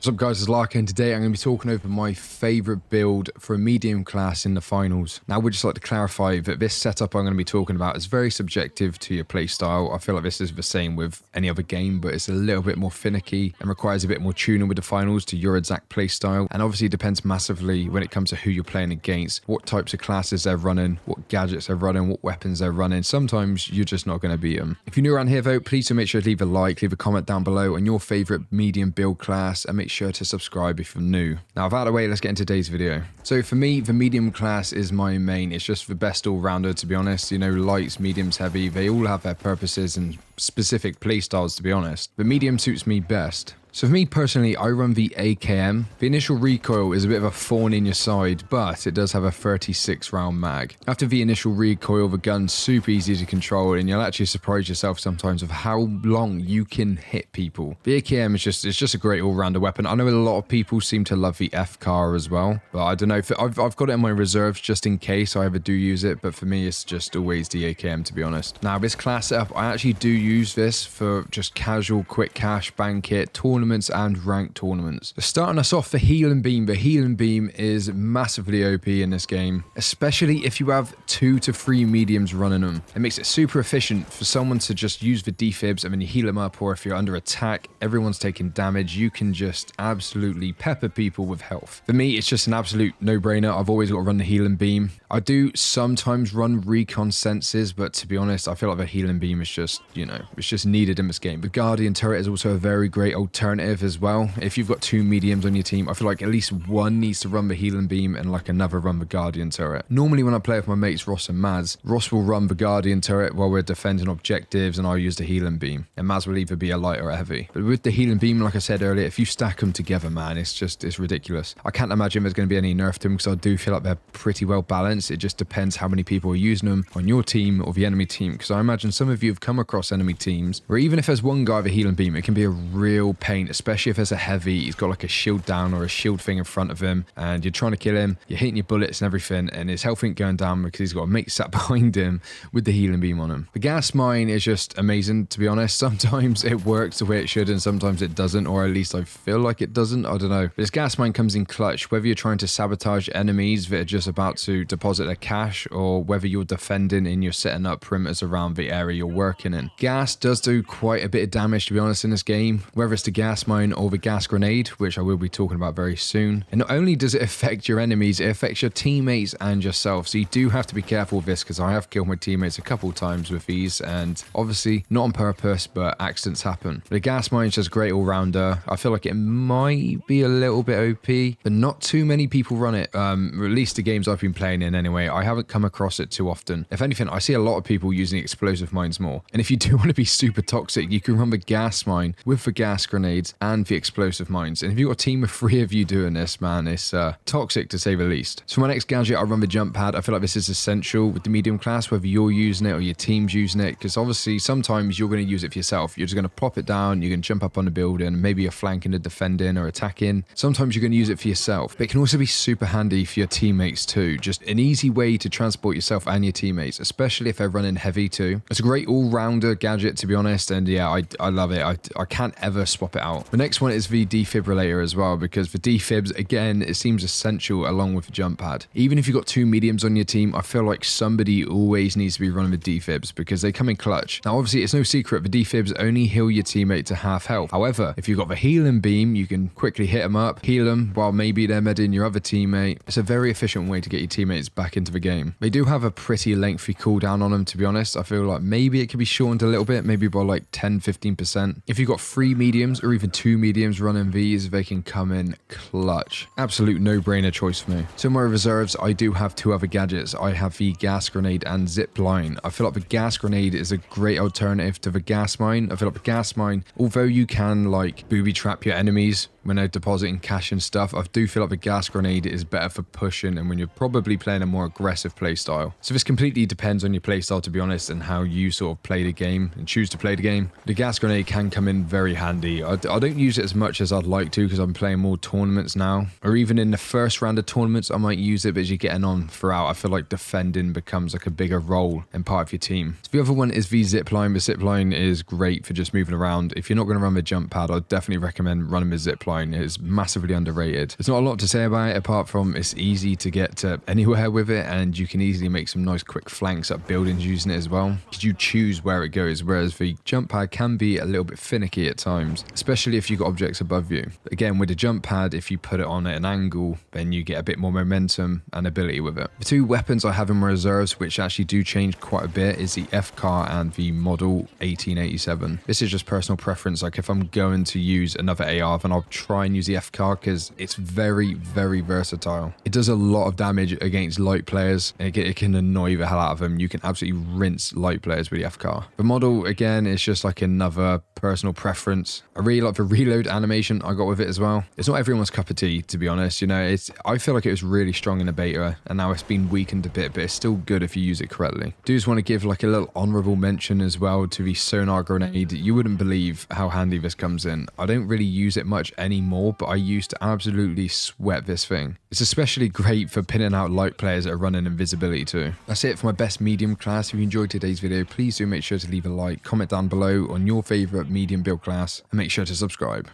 What's up guys, it's Larka, and today I'm going to be talking over my favourite build for a medium class in the finals. Now I would just like to clarify that this setup I'm going to be talking about is very subjective to your playstyle. I feel like this is the same with any other game, but it's a little bit more finicky and requires a bit more tuning with the finals to your exact playstyle. And obviously it depends massively when it comes to who you're playing against, what types of classes they're running, what gadgets they're running, what weapons they're running. Sometimes you're just not going to beat them. If you're new around here though, please do make sure to leave a like, leave a comment down below on your favourite medium build class, and make sure to subscribe if you're new. Now, out of the way, let's get into today's video. So for me, the medium class is my main. It's just the best all-rounder, to be honest. You know, lights, mediums, heavy, they all have their purposes and specific playstyles, to be honest. The medium suits me best. So for me personally, I run the AKM. The initial recoil is a bit of a thorn in your side, but it does have a 36 round mag. After the initial recoil, the gun's super easy to control, and you'll actually surprise yourself sometimes of how long you can hit people. The AKM is just a great all-rounder weapon. I know a lot of people seem to love the FCAR as well, but I don't know. I've got it in my reserves just in case I ever do use it, but for me, it's just always the AKM, to be honest. Now, this class setup, I actually do use this for just casual, quick cash, bank it, tournaments, and ranked tournaments. Starting us off, the Healing Beam. The Healing Beam is massively OP in this game, especially if you have 2 to 3 mediums running them. It makes it super efficient for someone to just use the defibs and then you heal them up, or if you're under attack, everyone's taking damage, you can just absolutely pepper people with health. For me, it's just an absolute no-brainer. I've always got to run the Healing Beam. I do sometimes run recon senses, but to be honest, I feel like the Healing Beam is just, you know, it's just needed in this game. The Guardian Turret is also a very great alternative as well. If you've got 2 mediums on your team, I feel like at least one needs to run the Healing Beam and like another run the Guardian Turret. Normally when I play with my mates Ross and Maz, Ross will run the Guardian Turret while we're defending objectives and I'll use the Healing Beam, and Maz will either be a light or a heavy. But with the Healing Beam, like I said earlier, if you stack them together, man, it's ridiculous. I can't imagine there's going to be any nerf to them because I do feel like they're pretty well balanced. It just depends how many people are using them on your team or the enemy team, because I imagine some of you have come across enemy teams where even if there's one guy with a Healing Beam, it can be a real pain, especially if there's a heavy, he's got like a shield down or a shield thing in front of him and you're trying to kill him, you're hitting your bullets and everything, and his health ain't going down because he's got a mate sat behind him with the Healing Beam on him. The gas mine is just amazing, to be honest. Sometimes it works the way it should and sometimes it doesn't, or at least I feel like it doesn't. I don't know. This gas mine comes in clutch, whether you're trying to sabotage enemies that are just about to deposit their cash, or whether you're defending and you're setting up perimeters around the area you're working in. Gas does do quite a bit of damage, to be honest, in this game, whether it's the gas mine or the gas grenade, which I will be talking about very soon. And not only does it affect your enemies, it affects your teammates and yourself. So you do have to be careful with this, because I have killed my teammates a couple times with these, and obviously not on purpose, but accidents happen. The gas mine is just great all-rounder. I feel like it might be a little bit OP, but not too many people run it. At least the games I've been playing in anyway, I haven't come across it too often. If anything, I see a lot of people using explosive mines more. And if you do want to be super toxic, you can run the gas mine with the gas grenades and the explosive mines. And if you've got a team of 3 of you doing this, man, it's toxic to say the least. So for my next gadget, I run the jump pad. I feel like this is essential with the medium class, whether you're using it or your team's using it, because obviously sometimes you're going to use it for yourself. You're just going to plop it down, you can jump up on the building, maybe you're flanking or defending or attacking. Sometimes you're going to use it for yourself, but it can also be super handy for your teammates too. Just an easy way to transport yourself and your teammates, especially if they're running heavy too. It's a great all-rounder gadget, to be honest, and yeah, I love it. I can't ever swap it out. The next one is the defibrillator as well, because the defibs, again, it seems essential along with the jump pad. Even if you've got 2 mediums on your team, I feel like somebody always needs to be running the defibs because they come in clutch. Now obviously it's no secret the defibs only heal your teammate to half health. However, if you've got the Healing Beam, you can quickly hit them up, heal them while maybe they're medding your other teammate. It's a very efficient way to get your teammates back into the game. They do have a pretty lengthy cooldown on them, to be honest. I feel like maybe it could be shortened a little bit, maybe by like 10-15%. If you've got 3 mediums or even 2 mediums running these, they can come in clutch. Absolute no-brainer choice for me. So in my reserves, I do have 2 other gadgets. I have the gas grenade and zip line. I feel like the gas grenade is a great alternative to the gas mine. I feel like the gas mine, although you can like booby trap your enemies when they're depositing cash and stuff, I do feel like the gas grenade is better for pushing and when you're probably playing a more aggressive playstyle. So this completely depends on your playstyle, to be honest, and how you sort of play the game and choose to play the game. The gas grenade can come in very handy. I I don't use it as much as I'd like to because I'm playing more tournaments now, or even in the first round of tournaments I might use it, but as you're getting on throughout, I feel like defending becomes like a bigger role and part of your team. So the other one is the zipline. The zipline is great for just moving around. If you're not going to run the jump pad, I'd definitely recommend running the zipline. It is massively underrated. There's not a lot to say about it apart from it's easy to get to anywhere with it, and you can easily make some nice quick flanks up buildings using it as well, because you choose where it goes, whereas the jump pad can be a little bit finicky at times, especially if you've got objects above you. Again, with the jump pad, if you put it on at an angle, then you get a bit more momentum and ability with it. The two weapons I have in my reserves, which actually do change quite a bit, is the FCAR and the Model 1887. This is just personal preference. Like if I'm going to use another AR, then I'll try and use the FCAR because it's very, very versatile. It does a lot of damage against light players. It can annoy the hell out of them. You can absolutely rinse light players with the FCAR. The Model, again, is just like another personal preference. I really like the reload animation I got with it as well. It's not everyone's cup of tea, to be honest. You know, I feel like it was really strong in the beta, and now it's been weakened a bit, but it's still good if you use it correctly. Do just want to give like a little honorable mention as well to the sonar grenade. You wouldn't believe how handy this comes in. I don't really use it much anymore, but I used to absolutely sweat this thing. It's especially great for pinning out light players that are running invisibility too. That's it for my best medium class. If you enjoyed today's video, please do make sure to leave a like, comment down below on your favorite medium build class, and make sure to subscribe.